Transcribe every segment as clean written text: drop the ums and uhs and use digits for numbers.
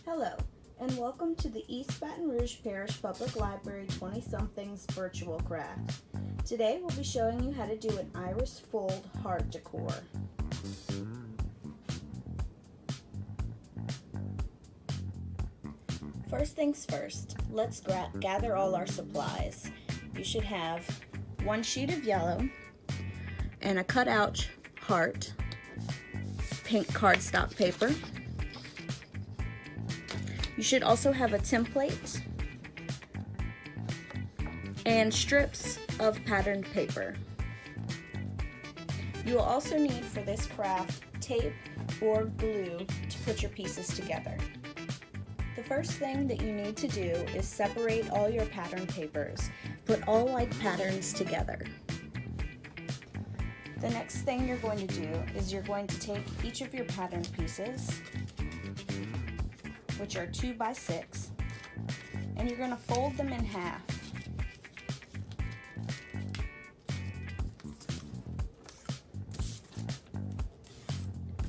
Hello, and welcome to the East Baton Rouge Parish Public Library 20-somethings virtual craft. Today we'll be showing you how to do an iris fold heart decor. First things first, let's gather all our supplies. You should have one sheet of yellow and a cutout heart, pink cardstock paper. You should also have a template and strips of patterned paper. You will also need for this craft tape or glue to put your pieces together. The first thing that you need to do is separate all your pattern papers. Put all like patterns together. The next thing you're going to do is you're going to take each of your pattern pieces, which are 2 by 6, and you're going to fold them in half.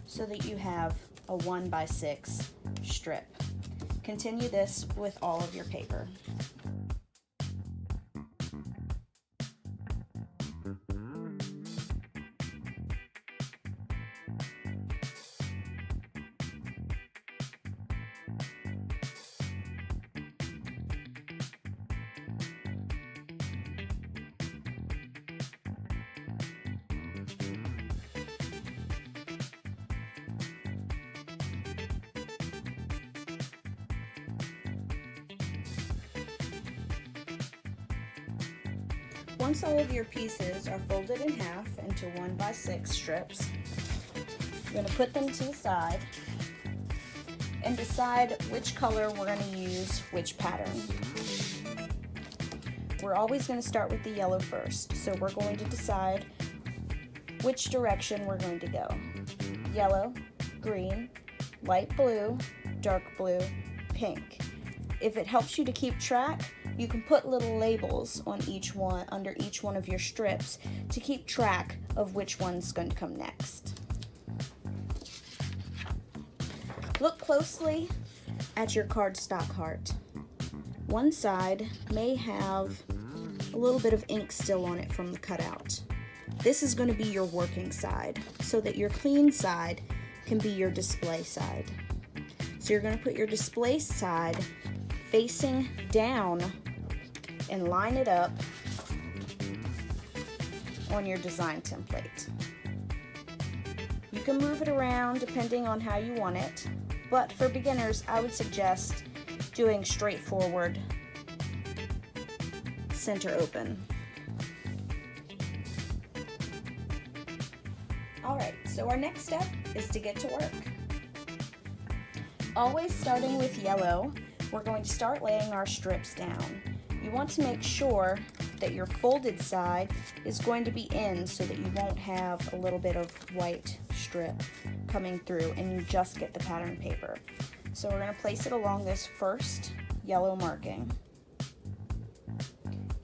So that you have a 1 by 6 strip. Continue this with all of your paper. Once all of your pieces are folded in half into 1 by 6 strips, you're going to put them to the side and decide which color we're going to use which pattern. We're always going to start with the yellow first, so we're going to decide which direction we're going to go. Yellow, green, light blue, dark blue, pink. If it helps you to keep track, you can put little labels on under each one of your strips to keep track of which one's going to come next. Look closely at your cardstock heart. One side may have a little bit of ink still on it from the cutout. This is going to be your working side, so that your clean side can be your display side. So you're going to put your display side facing down and line it up on your design template. You can move it around depending on how you want it, but for beginners, I would suggest doing straightforward center open. Alright, so our next step is to get to work. Always starting with yellow, we're going to start laying our strips down. You want to make sure that your folded side is going to be in so that you won't have a little bit of white strip coming through and you just get the pattern paper. So we're going to place it along this first yellow marking.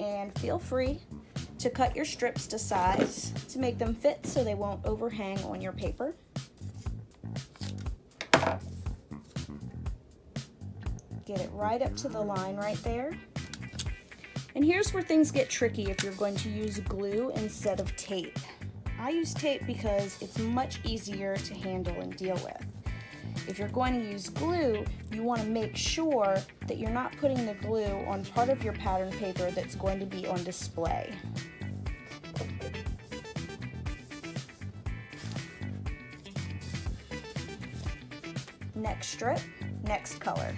And feel free to cut your strips to size to make them fit so they won't overhang on your paper. Get it right up to the line right there. And here's where things get tricky if you're going to use glue instead of tape. I use tape because it's much easier to handle and deal with. If you're going to use glue, you want to make sure that you're not putting the glue on part of your pattern paper that's going to be on display. Next strip, next color.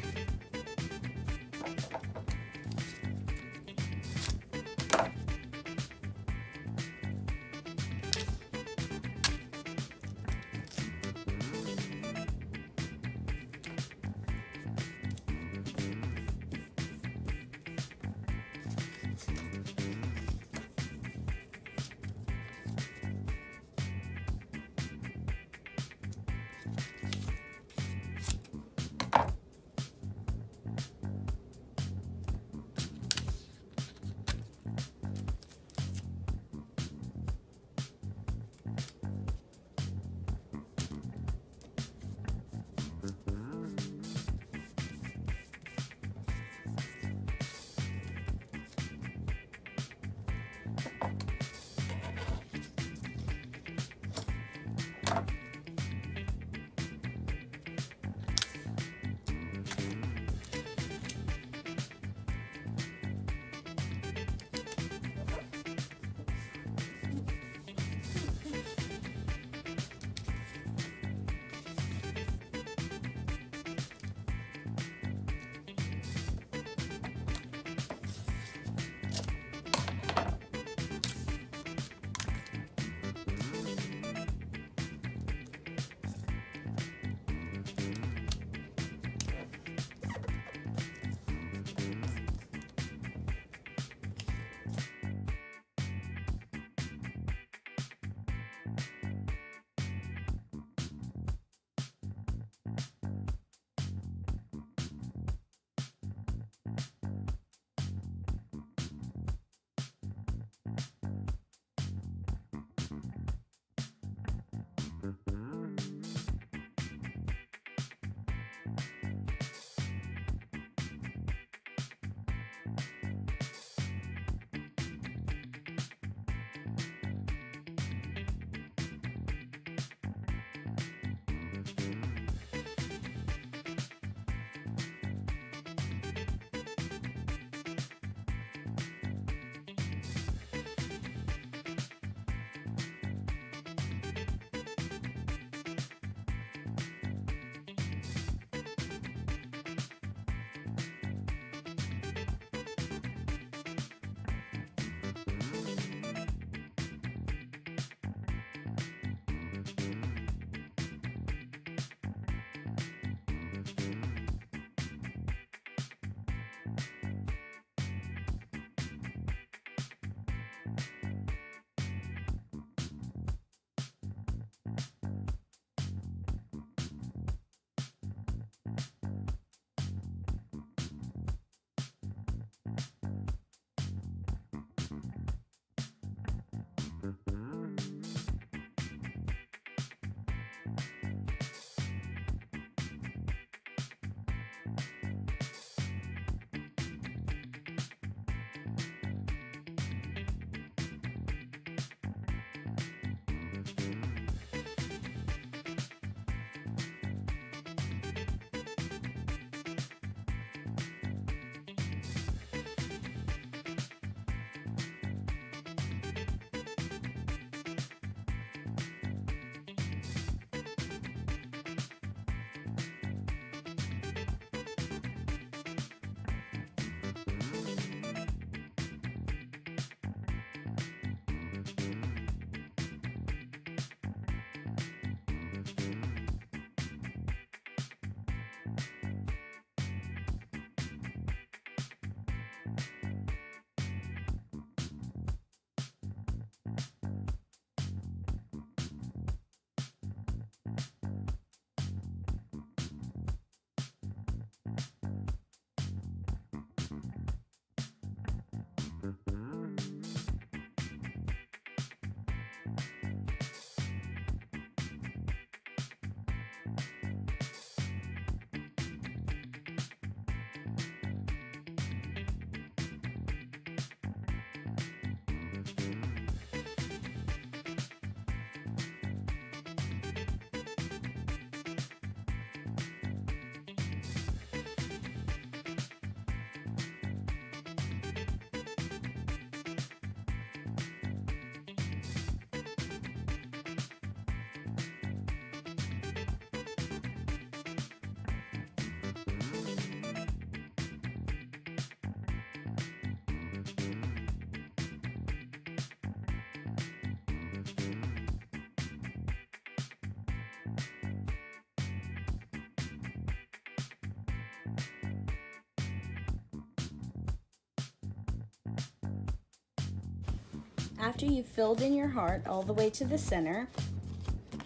After you've filled in your heart all the way to the center,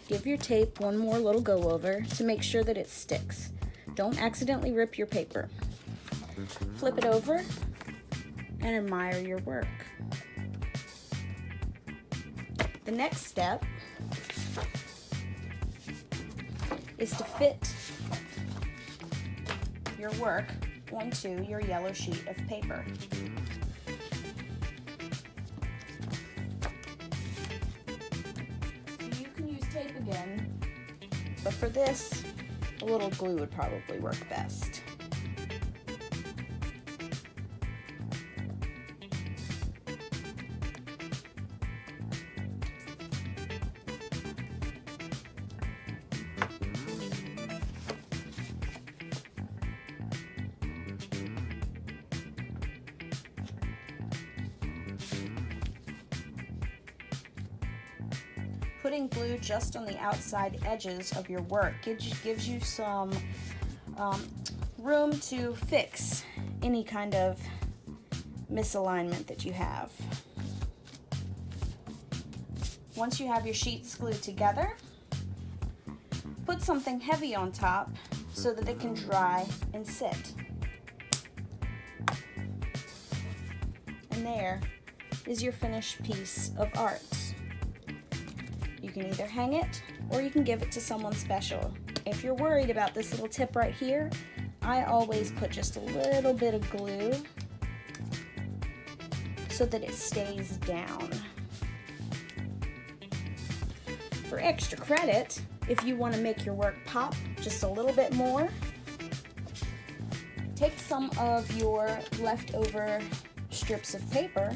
give your tape one more little go over to make sure that it sticks. Don't accidentally rip your paper. Flip it over and admire your work. The next step is to fit your work onto your yellow sheet of paper. You can use tape again, but for this, a little glue would probably work best. Putting glue just on the outside edges of your work gives you some room to fix any kind of misalignment that you have. Once you have your sheets glued together, put something heavy on top so that it can dry and sit. And there is your finished piece of art. You can either hang it or you can give it to someone special. If you're worried about this little tip right here, I always put just a little bit of glue so that it stays down. For extra credit, if you want to make your work pop just a little bit more, take some of your leftover strips of paper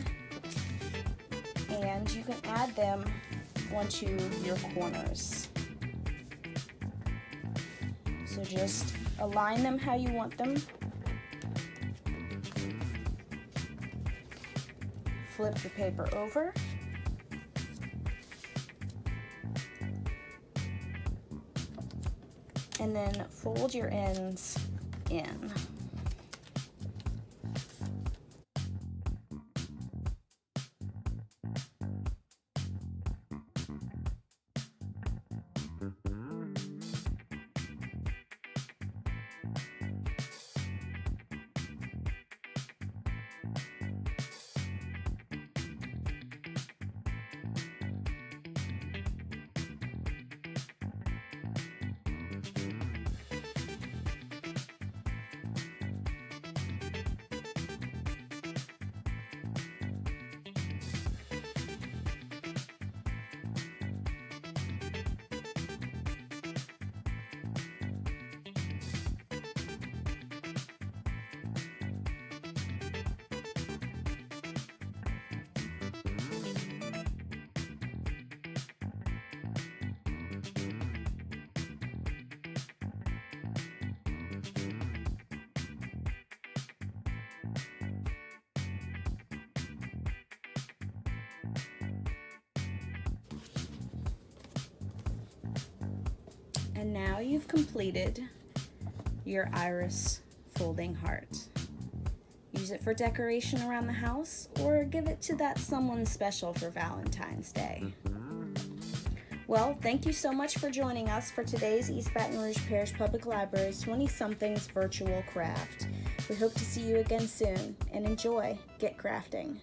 and you can add them onto your corners. So just align them how you want them. Flip the paper over. And then fold your ends in. And now you've completed your iris folding heart. Use it for decoration around the house or give it to that someone special for Valentine's Day. Well, thank you so much for joining us for today's East Baton Rouge Parish Public Library's 20-somethings virtual craft. We hope to see you again soon, and enjoy. Get crafting.